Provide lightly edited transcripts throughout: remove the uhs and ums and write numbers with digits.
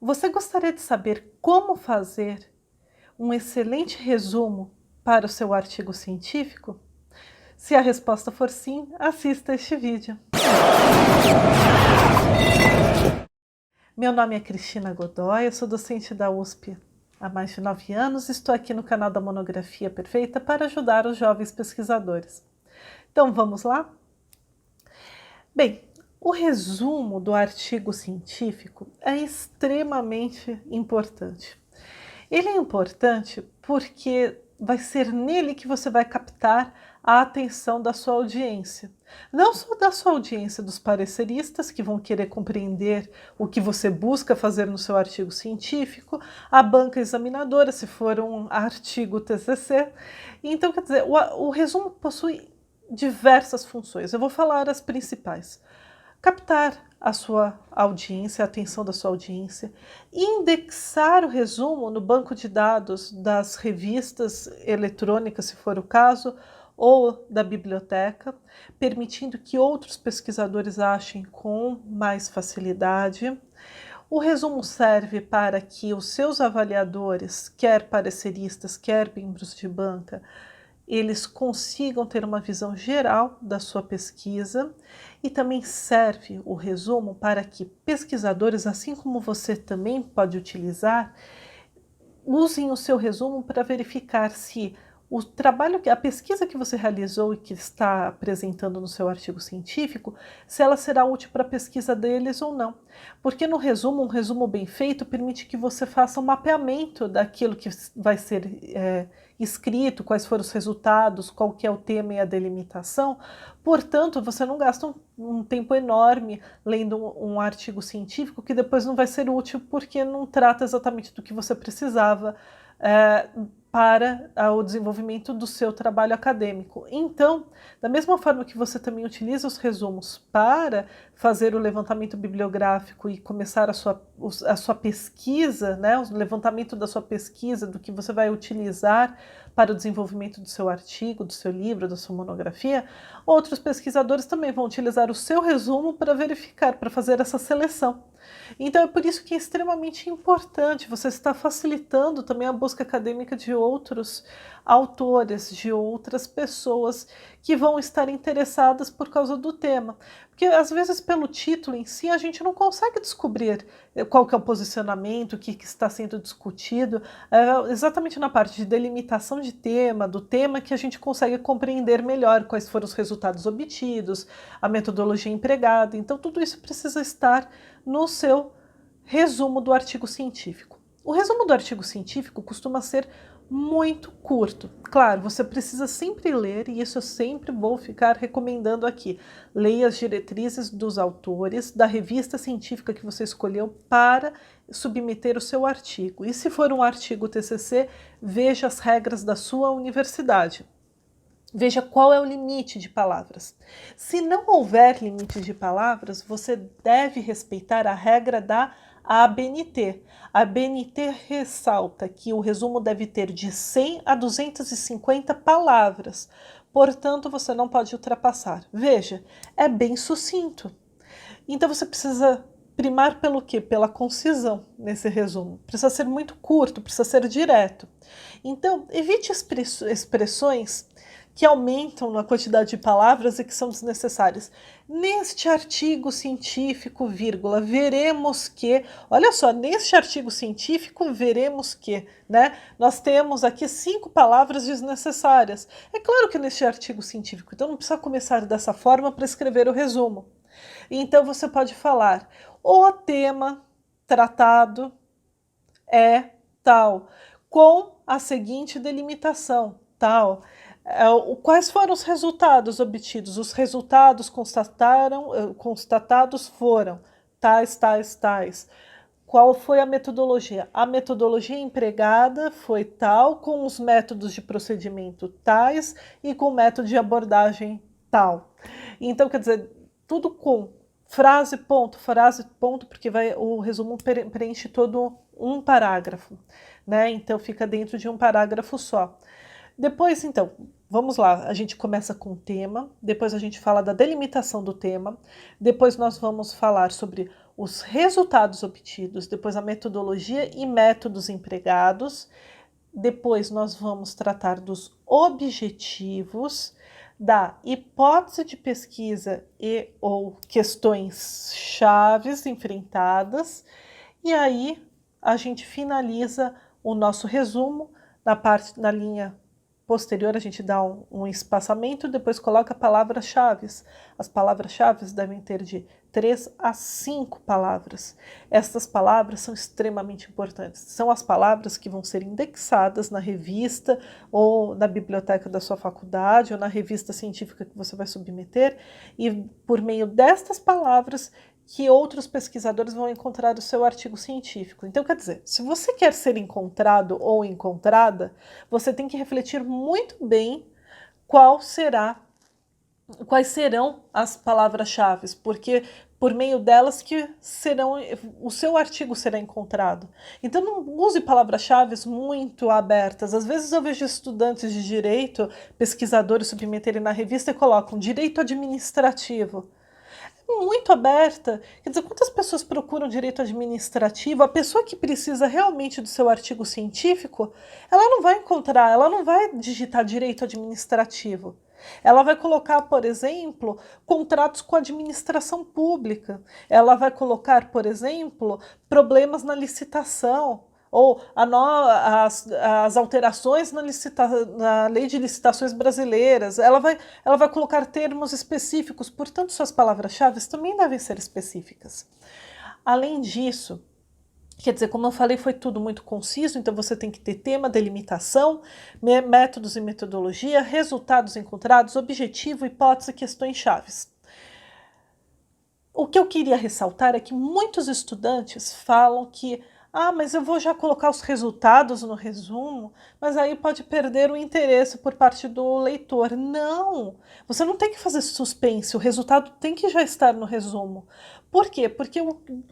Você gostaria de saber como fazer um excelente resumo para o seu artigo científico? Se a resposta for sim, assista este vídeo. Meu nome é Cristina Godoy, eu sou docente da USP há mais de 9 anos e estou aqui no canal da Monografia Perfeita para ajudar os jovens pesquisadores. Então vamos lá? Bem, o resumo do artigo científico é extremamente importante. Ele é importante porque vai ser nele que você vai captar a atenção da sua audiência. Não só da sua audiência dos pareceristas, que vão querer compreender o que você busca fazer no seu artigo científico, a banca examinadora, se for um artigo TCC. Então, quer dizer, o resumo possui diversas funções. Eu vou falar as principais. Captar a sua audiência, a atenção da sua audiência, indexar o resumo no banco de dados das revistas eletrônicas, se for o caso, ou da biblioteca, permitindo que outros pesquisadores achem com mais facilidade. O resumo serve para que os seus avaliadores, quer pareceristas, quer membros de banca, eles consigam ter uma visão geral da sua pesquisa, e também serve o resumo para que pesquisadores, assim como você também pode utilizar, usem o seu resumo para verificar se o trabalho, a pesquisa que você realizou e que está apresentando no seu artigo científico, se ela será útil para a pesquisa deles ou não. Porque no resumo, um resumo bem feito permite que você faça um mapeamento daquilo que vai ser escrito, quais foram os resultados, qual que é o tema e a delimitação. Portanto, você não gasta um tempo enorme lendo um artigo científico que depois não vai ser útil porque não trata exatamente do que você precisava para o desenvolvimento do seu trabalho acadêmico. Então, da mesma forma que você também utiliza os resumos para fazer o levantamento bibliográfico e começar a sua pesquisa, né, o levantamento da sua pesquisa, do que você vai utilizar para o desenvolvimento do seu artigo, do seu livro, da sua monografia, outros pesquisadores também vão utilizar o seu resumo para verificar, para fazer essa seleção. Então é por isso que é extremamente importante, você está facilitando também a busca acadêmica de outros autores, de outras pessoas que vão estar interessadas por causa do tema. Porque às vezes pelo título em si a gente não consegue descobrir qual que é o posicionamento, o que está sendo discutido. É exatamente na parte de delimitação de tema, do tema, que a gente consegue compreender melhor quais foram os resultados obtidos, a metodologia empregada. Então tudo isso precisa estar no seu resumo do artigo científico. O resumo do artigo científico costuma ser muito curto. Claro, você precisa sempre ler, e isso eu sempre vou ficar recomendando aqui. Leia as diretrizes dos autores, da revista científica que você escolheu para submeter o seu artigo. E se for um artigo TCC, veja as regras da sua universidade. Veja qual é o limite de palavras. Se não houver limite de palavras, você deve respeitar a regra da ABNT. A ABNT ressalta que o resumo deve ter de 100 a 250 palavras. Portanto, você não pode ultrapassar. Veja, é bem sucinto. Então você precisa primar pelo quê? Pela concisão nesse resumo. Precisa ser muito curto, precisa ser direto. Então, evite expressões que aumentam na quantidade de palavras e que são desnecessárias. Neste artigo científico, vírgula, veremos que, olha só, neste artigo científico, veremos que, né? Nós temos aqui 5 palavras desnecessárias. É claro que neste artigo científico, então não precisa começar dessa forma para escrever o resumo. Então você pode falar, o tema tratado é tal, com a seguinte delimitação, tal. Quais foram os resultados obtidos? Os resultados constatados foram tais, tais, tais. Qual foi a metodologia? A metodologia empregada foi tal, com os métodos de procedimento tais e com o método de abordagem tal. Então, quer dizer, tudo com frase, ponto, porque o resumo preenche todo um parágrafo, né? Então, fica dentro de um parágrafo só. Depois, então, vamos lá, a gente começa com o tema, depois a gente fala da delimitação do tema, depois nós vamos falar sobre os resultados obtidos, depois a metodologia e métodos empregados, depois nós vamos tratar dos objetivos, da hipótese de pesquisa e ou questões chaves enfrentadas, e aí a gente finaliza o nosso resumo. Na linha posterior a gente dá um espaçamento, depois coloca palavras-chave. As palavras-chave devem ter de 3 a 5 palavras. Estas palavras são extremamente importantes. São as palavras que vão ser indexadas na revista ou na biblioteca da sua faculdade ou na revista científica que você vai submeter, e por meio destas palavras que outros pesquisadores vão encontrar o seu artigo científico. Então, quer dizer, se você quer ser encontrado ou encontrada, você tem que refletir muito bem quais serão as palavras-chave, porque por meio delas que o seu artigo será encontrado. Então não use palavras-chave muito abertas. Às vezes eu vejo estudantes de direito, pesquisadores submeterem na revista e colocam direito administrativo. Muito aberta. Quer dizer, quantas pessoas procuram direito administrativo? A pessoa que precisa realmente do seu artigo científico, ela não vai encontrar, ela não vai digitar direito administrativo. Ela vai colocar, por exemplo, contratos com a administração pública. Ela vai colocar, por exemplo, problemas na licitação, ou as alterações na lei de licitações brasileiras. Ela vai colocar termos específicos, portanto, suas palavras-chave também devem ser específicas. Além disso, quer dizer, como eu falei, foi tudo muito conciso, então você tem que ter tema, delimitação, métodos e metodologia, resultados encontrados, objetivo, hipótese, questões chaves. O que eu queria ressaltar é que muitos estudantes falam que mas eu vou já colocar os resultados no resumo, mas aí pode perder o interesse por parte do leitor. Não! Você não tem que fazer suspense, o resultado tem que já estar no resumo. Por quê? Porque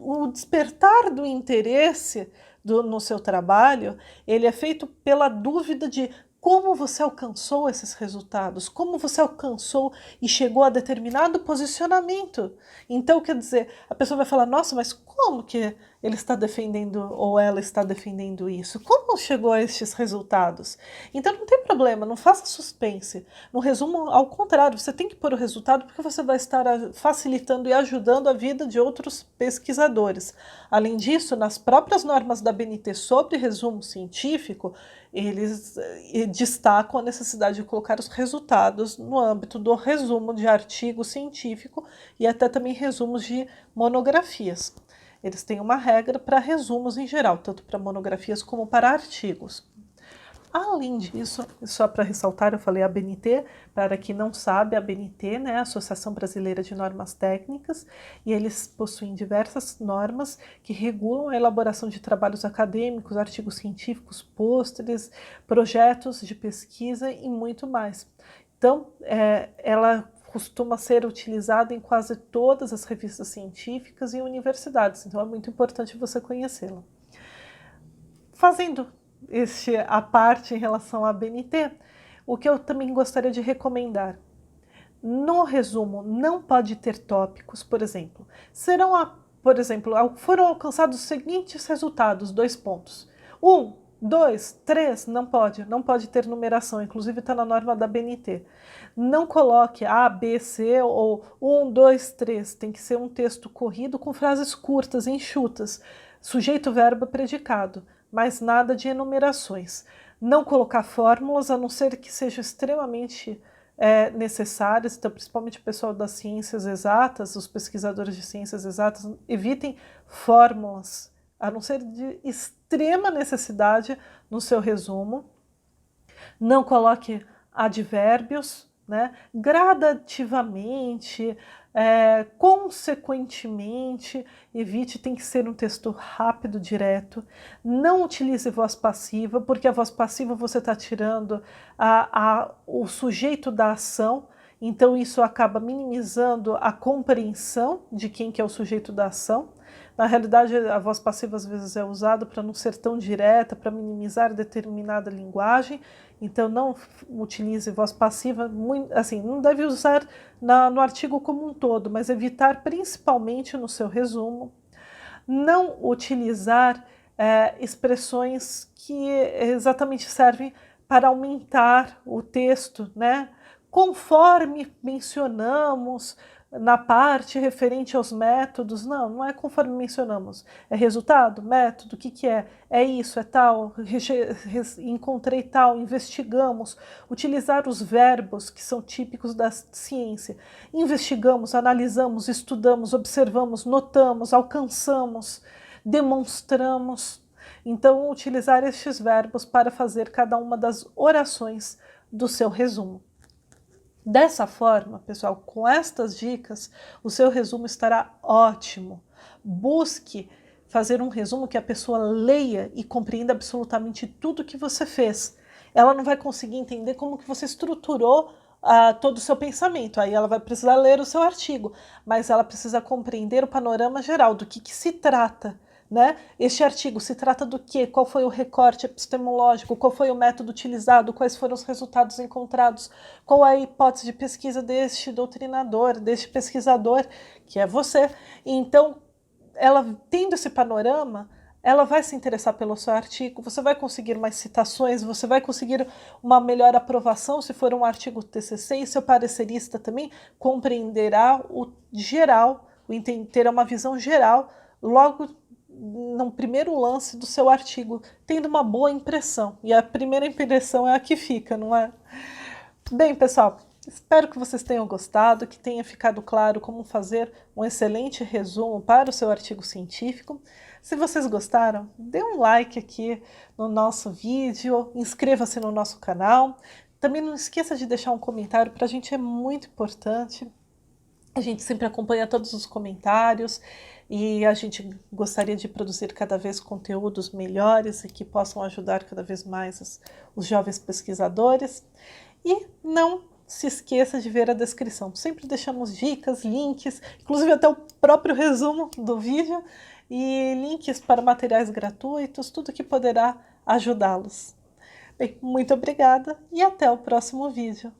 o despertar do interesse no seu trabalho, ele é feito pela dúvida de como você alcançou esses resultados, como você alcançou e chegou a determinado posicionamento. Então, quer dizer, a pessoa vai falar, nossa, mas como que ele está defendendo ou ela está defendendo isso? Como chegou a estes resultados? Então não tem problema, não faça suspense. No resumo, ao contrário, você tem que pôr o resultado porque você vai estar facilitando e ajudando a vida de outros pesquisadores. Além disso, nas próprias normas da BNT sobre resumo científico, eles destacam a necessidade de colocar os resultados no âmbito do resumo de artigo científico e até também resumos de monografias. Eles têm uma regra para resumos em geral, tanto para monografias como para artigos. Além disso, só para ressaltar, eu falei a ABNT, para quem não sabe, a ABNT, né, a Associação Brasileira de Normas Técnicas, e eles possuem diversas normas que regulam a elaboração de trabalhos acadêmicos, artigos científicos, pôsteres, projetos de pesquisa e muito mais. Então, ela costuma ser utilizada em quase todas as revistas científicas e universidades, então é muito importante você conhecê-la. Fazendo a parte em relação à BNT, o que eu também gostaria de recomendar. No resumo, não pode ter tópicos, por exemplo. Foram alcançados os seguintes resultados, 2 pontos. 1, 2, 3, não pode ter numeração, inclusive está na norma da BNT. Não coloque A, B, C ou 1, 2, 3, tem que ser um texto corrido com frases curtas, enxutas, sujeito, verbo, predicado, mas nada de enumerações. Não colocar fórmulas, a não ser que sejam extremamente necessárias, então principalmente o pessoal das ciências exatas, os pesquisadores de ciências exatas, evitem fórmulas, a não ser de extrema necessidade no seu resumo. Não coloque advérbios, né? Gradativamente, consequentemente, evite, tem que ser um texto rápido, direto. Não utilize voz passiva, porque a voz passiva você está tirando o sujeito da ação, então isso acaba minimizando a compreensão de quem que é o sujeito da ação. Na realidade, a voz passiva às vezes é usada para não ser tão direta, para minimizar determinada linguagem, então não utilize voz passiva, assim, não deve usar no artigo como um todo, mas evitar principalmente no seu resumo. não utilizar expressões que exatamente servem para aumentar o texto, né? Conforme mencionamos na parte referente aos métodos, não é conforme mencionamos, é resultado, método, o que é? É isso, é tal, encontrei tal, investigamos, utilizar os verbos que são típicos da ciência, investigamos, analisamos, estudamos, observamos, notamos, alcançamos, demonstramos. Então, utilizar estes verbos para fazer cada uma das orações do seu resumo. Dessa forma, pessoal, com estas dicas, o seu resumo estará ótimo. Busque fazer um resumo que a pessoa leia e compreenda absolutamente tudo que você fez. Ela não vai conseguir entender como que você estruturou todo o seu pensamento. Aí ela vai precisar ler o seu artigo, mas ela precisa compreender o panorama geral do que se trata. Né? Este artigo se trata do quê? Qual foi o recorte epistemológico? Qual foi o método utilizado? Quais foram os resultados encontrados? Qual a hipótese de pesquisa deste doutrinador, deste pesquisador, que é você? Então, ela tendo esse panorama, ela vai se interessar pelo seu artigo, você vai conseguir mais citações, você vai conseguir uma melhor aprovação se for um artigo TCC, e seu parecerista também compreenderá o geral, terá uma visão geral logo no primeiro lance do seu artigo, tendo uma boa impressão. E a primeira impressão é a que fica, não é? Bem, pessoal, espero que vocês tenham gostado, que tenha ficado claro como fazer um excelente resumo para o seu artigo científico. Se vocês gostaram, dê um like aqui no nosso vídeo, inscreva-se no nosso canal. Também não esqueça de deixar um comentário, para a gente é muito importante. A gente sempre acompanha todos os comentários e a gente gostaria de produzir cada vez conteúdos melhores e que possam ajudar cada vez mais os jovens pesquisadores. E não se esqueça de ver a descrição. Sempre deixamos dicas, links, inclusive até o próprio resumo do vídeo e links para materiais gratuitos, tudo que poderá ajudá-los. Bem, muito obrigada e até o próximo vídeo.